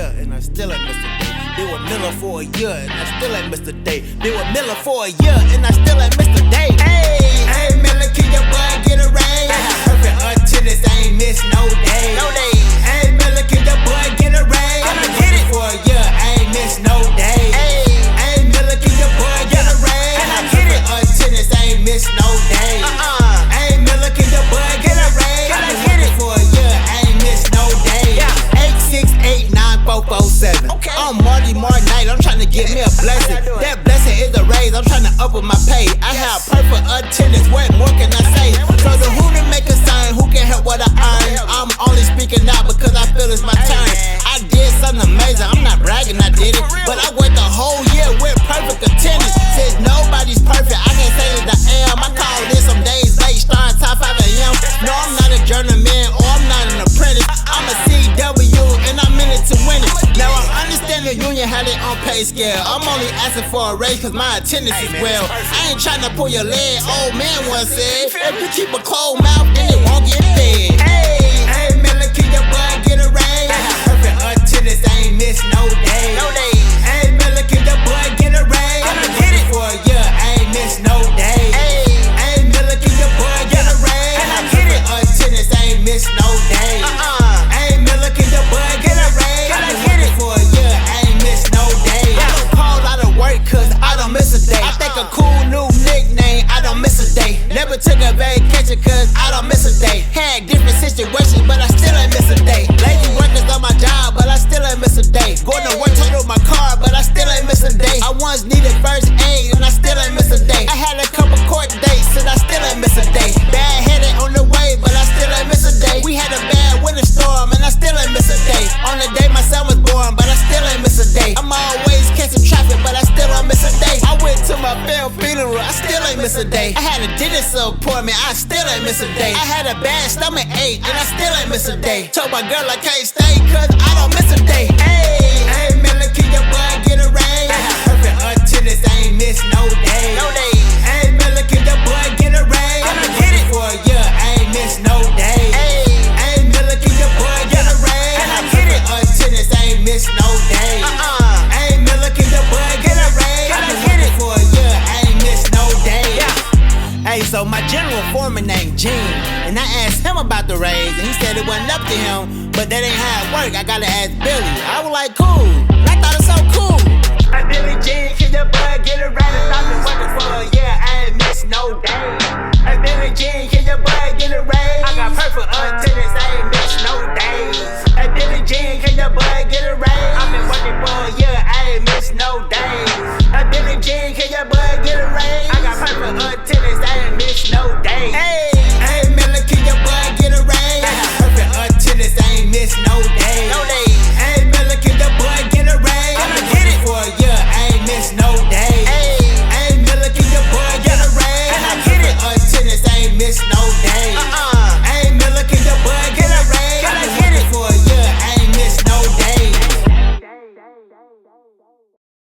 year and I still ain't missed a day. Been with Miller for a year and I still ain't missed a day. Been with Miller for a year and I still ain't missed a day. Hey, Miller, can your boy get a raise? Perfect attendance, I ain't missed no day. No day. Hey, Miller, can your boy get a raise? I'ma get it for a year, I ain't missed no day. Hey, Miller, can your boy get a raise? Perfect attendance, I ain't missed no day. Hey, Miller, can your boy get a raise? I'ma get it for a year, I ain't missed no day. 8689447. Okay. I'm Marty Knight, I'm trying to get me a blessing. That blessing is a raise, I'm trying to up with my pay. I have perfect attendance, what more can I say? So the who to make a sign, who can help what I earn? I'm only speaking out because I feel it's my turn. I did something amazing, I'm not bragging, I did it. But I worked the whole year with perfect attendance. Since nobody's perfect, I can't say that I am. I call this some days late, starting top 5 a.m. No, I'm not a journeyman or I'm not an apprentice. I'm a CW and I'm in it to win it. Now I understand the union had it on pay scale. I'm only asking for a raise cause my attendance is well. I ain't trying to pull your leg, old man once said. If you keep a cold mouth, then it won't get fed. Hey, Miller, can your boy get a raise? Perfect attendance, I ain't missed no day. No day. Hey, Miller, can your boy get a raise? I'ma get it for a year, I ain't missed no day. Hey, Miller, can your boy get a raise? Perfect attendance, I ain't missed no day. Hey, Miller, can your boy get a raise? I'ma get it for a year, I ain't missed no day. I don't call out of work cause I don't miss a day. I think a cool new nickname, I don't miss a day. Never took a vacation cause I don't miss a day. Had different situations but I still ain't miss a day. Lazy workers on my job but I still ain't miss a day. Going to work totaled my car but I still ain't miss a day. I once needed first aid and I still ain't miss a day. I had a couple court dates and I still ain't miss a day. Bad headed on the way but I still ain't miss a day. We had a bad winter storm and I still ain't miss a day. On the day my son was born but I still ain't miss a day. I'm always catching traffic but I still don't miss a day. I went to my failed funeral, I still ain't miss a day. I had a dentist appointment, I still ain't miss a day. I had a bad stomach ache and I still ain't miss a day. Told my girl I can't stay cause I don't miss a day. Hey, Miller, can your boy get a raise? Perfect attendance, I ain't missed no day. No day. Hey, Miller, can your boy get a raise? I'ma get it for a year, I ain't missed no day. Hey, Miller, can your boy get a raise? Perfect attendance, I ain't missed no day. Hey, Miller, can your boy get a raise? I'ma get it for a year, I ain't missed no day. Hey, so my general foreman named Gene, and I asked him about the raise, and he said it wasn't up to him, but that ain't how it work. I gotta ask Billy. I was like, cool. I thought it so cool. Hey, Billy Gene, can your boy get a raise? I've been working for a year, I ain't missed no day. Hey, Billy Gene, can your boy get a raise? I got perfect attendance, I ain't missed no days. Hey, Billy Gene, can your boy get a raise? I've been working for a year, I ain't missed no days. Hey, Billy Gene, can your boy get a raise? I got perfect attendance, I ain't missed no days. Hey, Miller, can your boy get a raise? Perfect attendance, I ain't missed no days. No days. Hey, Miller, can your boy get a raise? I'ma get it for a year, I ain't missed no days. Hey, Miller, can your boy get a raise? Perfect attendance, I ain't missed no days.